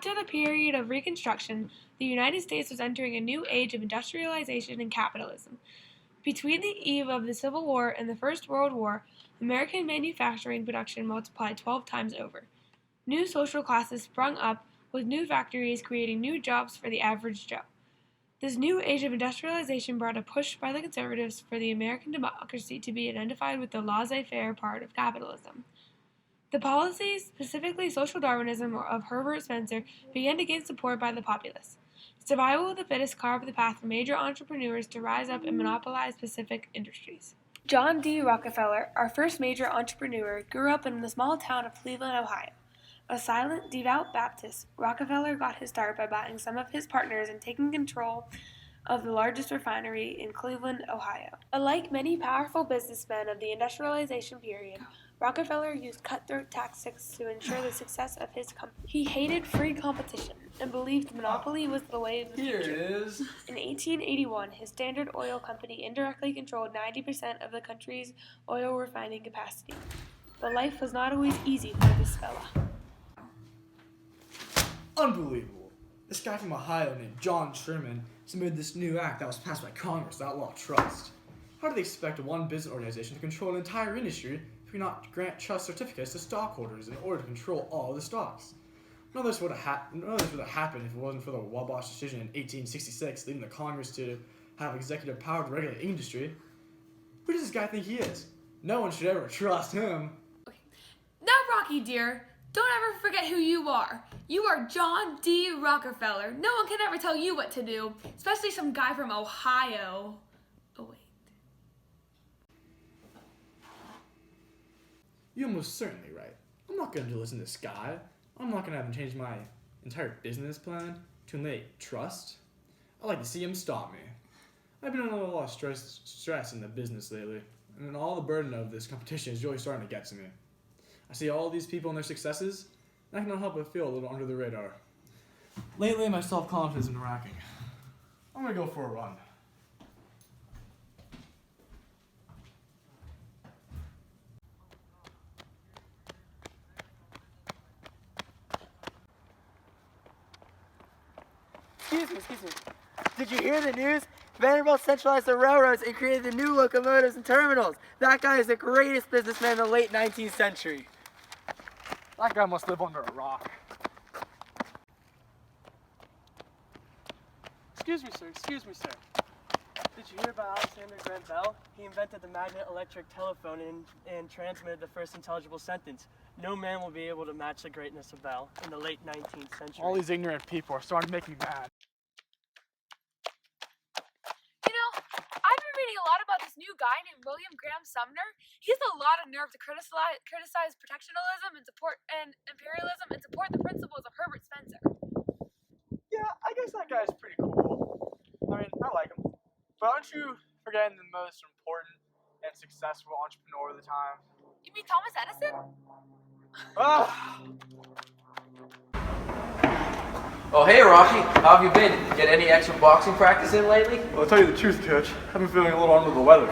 After the period of Reconstruction, the United States was entering a new age of industrialization and capitalism. Between the eve of the Civil War and the First World War, American manufacturing production multiplied 12 times over. New social classes sprung up, with new factories creating new jobs for the average Joe. This new age of industrialization brought a push by the conservatives for the American democracy to be identified with the laissez-faire part of capitalism. The policies, specifically social Darwinism of Herbert Spencer, began to gain support by the populace. Survival of the fittest carved the path for major entrepreneurs to rise up and monopolize specific industries. John D. Rockefeller, our first major entrepreneur, grew up in the small town of Cleveland, Ohio. A silent, devout Baptist, Rockefeller got his start by buying some of his partners and taking control of the largest refinery in Cleveland, Ohio. Unlike many powerful businessmen of the industrialization period, Rockefeller used cutthroat tactics to ensure the success of his company. He hated free competition and believed monopoly was the way of the future. Here it is. In 1881, his Standard Oil Company indirectly controlled 90% of the country's oil refining capacity. But life was not always easy for this fella. Unbelievable. This guy from Ohio named John Sherman submitted this new act that was passed by Congress to outlaw trust. How do they expect one business organization to control an entire industry if we not grant trust certificates to stockholders in order to control all the stocks? None of this would have happened if it wasn't for the Wabash decision in 1866, leading the Congress to have executive power to regulate industry. Who does this guy think he is? No one should ever trust him. Okay. Now, Rocky dear, don't ever forget who you are. You are John D. Rockefeller. No one can ever tell you what to do, especially some guy from Ohio. Oh, wait. You're most certainly right. I'm not going to listen to this guy. I'm not going to have him change my entire business plan to eliminate trust. I'd like to see him stop me. I've been under a lot of stress in the business lately, and all the burden of this competition is really starting to get to me. I see all these people and their successes, and I cannot help but feel a little under the radar. Lately, my self-confidence has been racking. I'm going to go for a run. Excuse me. Did you hear the news? Vanderbilt centralized the railroads and created the new locomotives and terminals. That guy is the greatest businessman in the late 19th century. That guy must live under a rock. Excuse me, sir. Did you hear about Alexander Graham Bell? He invented the magnet electric telephone and transmitted the first intelligible sentence. No man will be able to match the greatness of Bell in the late 19th century. All these ignorant people are starting to make me mad. You know, I've been reading a lot about this new guy named William Graham Sumner. He has a lot of nerve to criticize protectionism and support and imperialism and support the principles of Herbert Spencer. Yeah, I guess that guy's pretty cool. I mean, I like him. But aren't you forgetting the most important and successful entrepreneur of the time? You mean Thomas Edison? Oh, hey, Rocky. How have you been? Get any extra boxing practice in lately? Well, I'll tell you the truth, Coach. I've been feeling a little under the weather.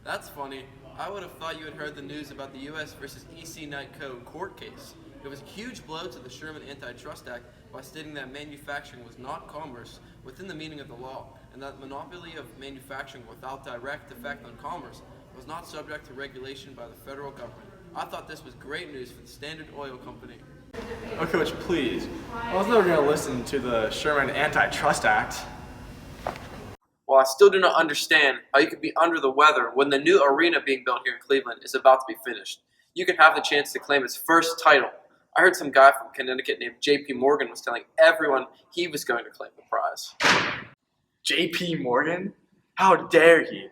That's funny. I would have thought you had heard the news about the U.S. versus E.C. Knight-Co. court case. It was a huge blow to the Sherman Antitrust Act by stating that manufacturing was not commerce within the meaning of the law, and that monopoly of manufacturing without direct effect on commerce was not subject to regulation by the federal government. I thought this was great news for the Standard Oil Company. Oh, Coach, please. I was never going to listen to the Sherman Antitrust Act. Well, I still do not understand how you could be under the weather when the new arena being built here in Cleveland is about to be finished. You can have the chance to claim his first title. I heard some guy from Connecticut named J.P. Morgan was telling everyone he was going to claim the prize. J.P. Morgan? How dare he?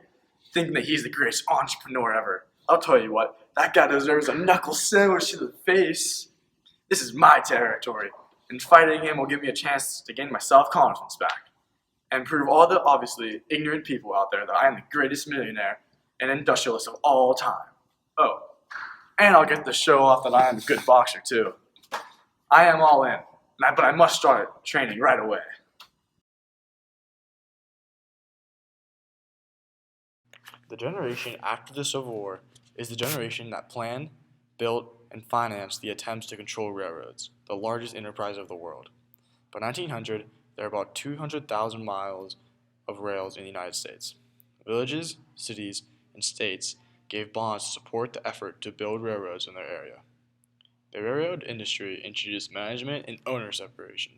Thinking that he's the greatest entrepreneur ever. I'll tell you what, that guy deserves a knuckle sandwich to the face. This is my territory, and fighting him will give me a chance to gain my self-confidence back and prove all the obviously ignorant people out there that I am the greatest millionaire and industrialist of all time. Oh, and I'll get to show off that I am a good boxer too. I am all in, but I must start training right away. The generation after the Civil War is the generation that planned, built and financed the attempts to control railroads, the largest enterprise of the world. By 1900, there were about 200,000 miles of rails in the United States. Villages, cities, and states gave bonds to support the effort to build railroads in their area. The railroad industry introduced management and owner separation.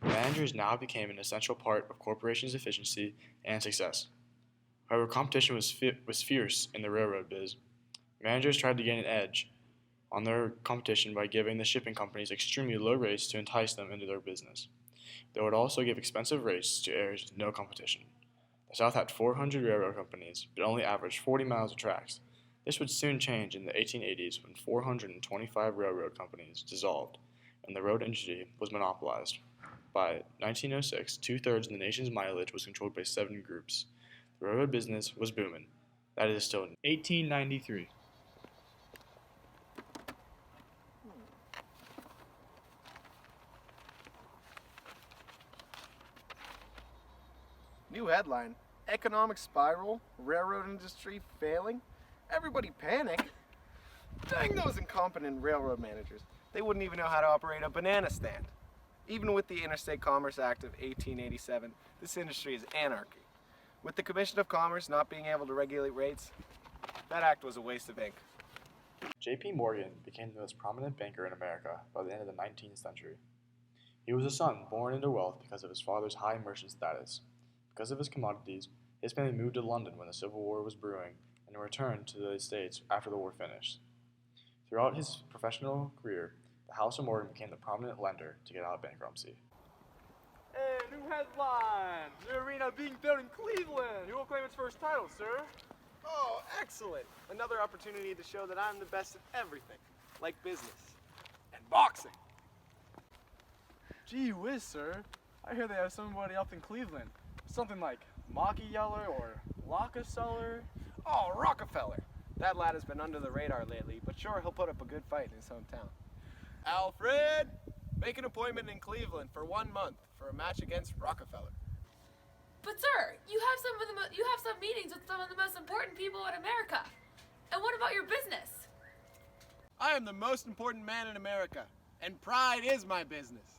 Managers now became an essential part of corporations' efficiency and success. However, competition was fierce in the railroad biz. Managers tried to gain an edge on their competition by giving the shipping companies extremely low rates to entice them into their business. They would also give expensive rates to areas with no competition. The South had 400 railroad companies, but only averaged 40 miles of tracks. This would soon change in the 1880s when 425 railroad companies dissolved and the road industry was monopolized. By 1906, 2/3 of the nation's mileage was controlled by 7 groups. The railroad business was booming. That is still 1893. New headline: Economic spiral, railroad industry failing. Everybody panic. Dang those incompetent railroad managers. They wouldn't even know how to operate a banana stand. Even with the Interstate Commerce Act of 1887, this industry is anarchy. With the Commission of Commerce not being able to regulate rates, that act was a waste of ink. J.P. Morgan became the most prominent banker in America by the end of the 19th century. He was a son born into wealth because of his father's high merchant status. Because of his commodities, his family moved to London when the Civil War was brewing and returned to the States after the war finished. Throughout his professional career, the House of Morgan became the prominent lender to get out of bankruptcy. Hey, new headline! New arena being built in Cleveland! Who will claim its first title, sir? Oh, excellent! Another opportunity to show that I'm the best at everything, like business and boxing. Gee whiz, sir. I hear they have somebody up in Cleveland. Something like Mocky Yeller or Rockefeller. Oh, Rockefeller! That lad has been under the radar lately, but sure, he'll put up a good fight in his hometown. Alfred! Make an appointment in Cleveland for 1 month for a match against Rockefeller. But sir, you have some meetings with some of the most important people in America. And what about your business? I am the most important man in America, and pride is my business.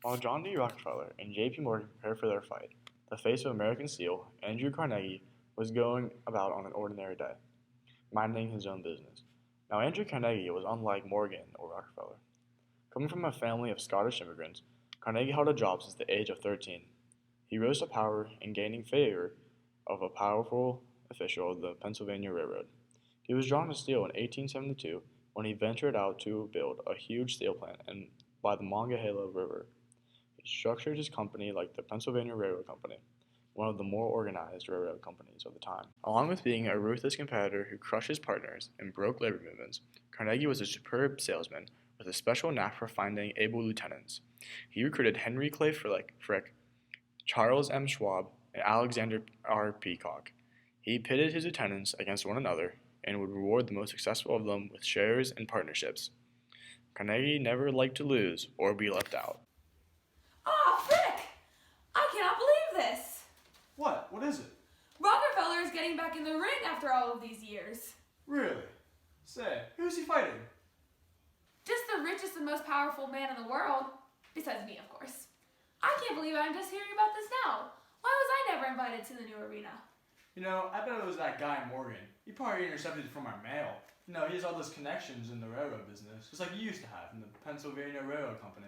While John D. Rockefeller and J.P. Morgan prepared for their fight, the face of American steel, Andrew Carnegie, was going about on an ordinary day, minding his own business. Now, Andrew Carnegie was unlike Morgan or Rockefeller. Coming from a family of Scottish immigrants, Carnegie held a job since the age of 13. He rose to power and gaining favor of a powerful official of the Pennsylvania Railroad. He was drawn to steel in 1872 when he ventured out to build a huge steel plant by the Monongahela River. He structured his company like the Pennsylvania Railroad Company, one of the more organized railroad companies of the time. Along with being a ruthless competitor who crushed his partners and broke labor movements, Carnegie was a superb salesman with a special knack for finding able lieutenants. He recruited Henry Clay Frick, Charles M. Schwab, and Alexander R. Peacock. He pitted his lieutenants against one another and would reward the most successful of them with shares and partnerships. Carnegie never liked to lose or be left out. Oh, Frick! I cannot believe this! What? What is it? Rockefeller is getting back in the ring after all of these years. Really? Say, who's he fighting? Just the richest and most powerful man in the world. Besides me, of course. I can't believe I'm just hearing about this now. Why was I never invited to the new arena? You know, I bet it was that guy Morgan. He probably intercepted it from our mail. You know, he has all those connections in the railroad business, just like you used to have in the Pennsylvania Railroad Company.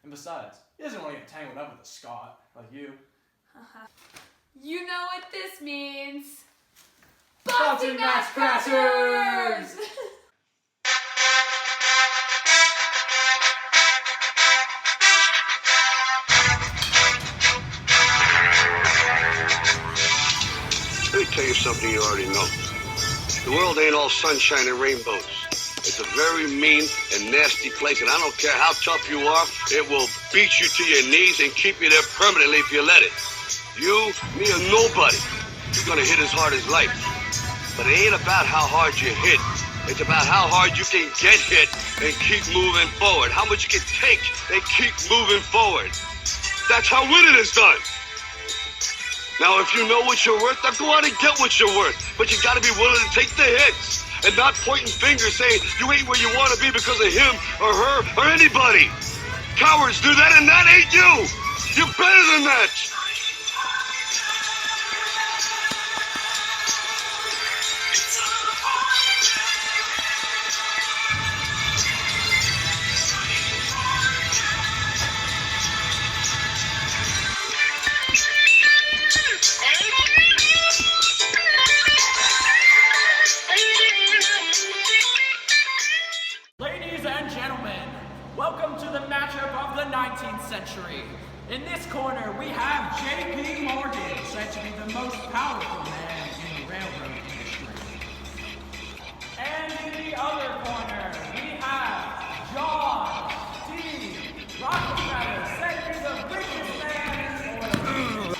And besides, he doesn't want to get tangled up with a Scot, like you. You know what this means. Boxing Match Crashers! Let me tell you something you already know. The world ain't all sunshine and rainbows. It's a very mean and nasty place, and I don't care how tough you are, it will beat you to your knees and keep you there permanently if you let it. You, me, or nobody, you're gonna hit as hard as life. But it ain't about how hard you hit. It's about how hard you can get hit and keep moving forward. How much you can take and keep moving forward. That's how winning is done. Now, if you know what you're worth, now go out and get what you're worth. But you gotta be willing to take the hits and not pointing fingers saying you ain't where you want to be because of him or her or anybody. Cowards do that, and that ain't you. You're better than that. Ladies and gentlemen, welcome to the matchup of the 19th century. In this corner, we have J.P. Morgan, said to be the most powerful man in the railroad industry. And in the other corner, we have John D. Rockefeller, said to be the richest man in the world.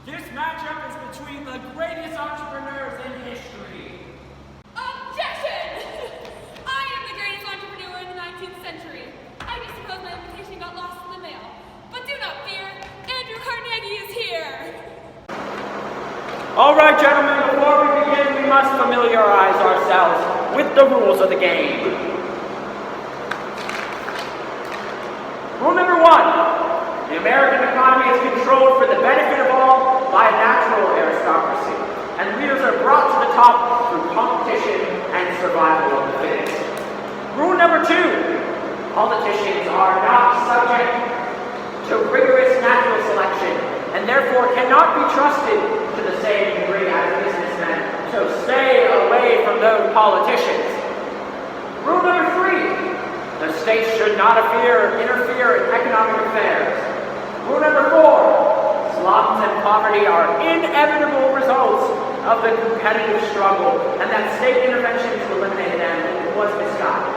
This matchup is between the greatest entrepreneurs in history. Objection! I am the greatest entrepreneur in the 19th century. I just suppose my invitation got lost in the mail. But do not fear, Andrew Carnegie is here! All right, gentlemen, before we begin, we must familiarize ourselves with the rules of the game. Rule number 1. The American economy is controlled for the benefit of all by a natural aristocracy, and leaders are brought to the top through competition and survival of the fittest. Rule number 2. Politicians are not subject to rigorous natural selection, and therefore cannot be trusted to the same degree as businessmen, so stay away from those politicians. Rule number 3. The state should not interfere in economic affairs. Rule number 4. Slums and poverty are inevitable results of the competitive struggle, and that state intervention to eliminate them was misguided.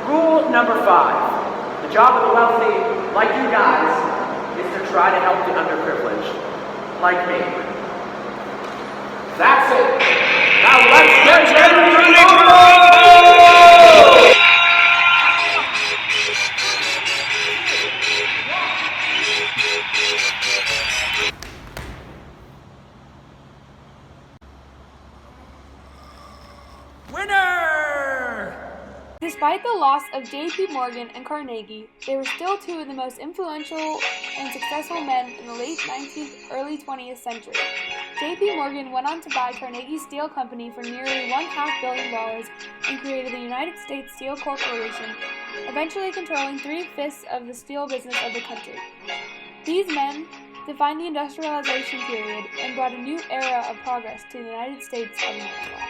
Rule number 5. The job of the wealthy, like you guys, is to try to help the underprivileged, like me. That's it. Now let's get ready to rumble! Despite the loss of J.P. Morgan and Carnegie, they were still two of the most influential and successful men in the late 19th, early 20th century. J.P. Morgan went on to buy Carnegie Steel Company for nearly $500 million and created the United States Steel Corporation, eventually controlling 3/5 of the steel business of the country. These men defined the industrialization period and brought a new era of progress to the United States of America.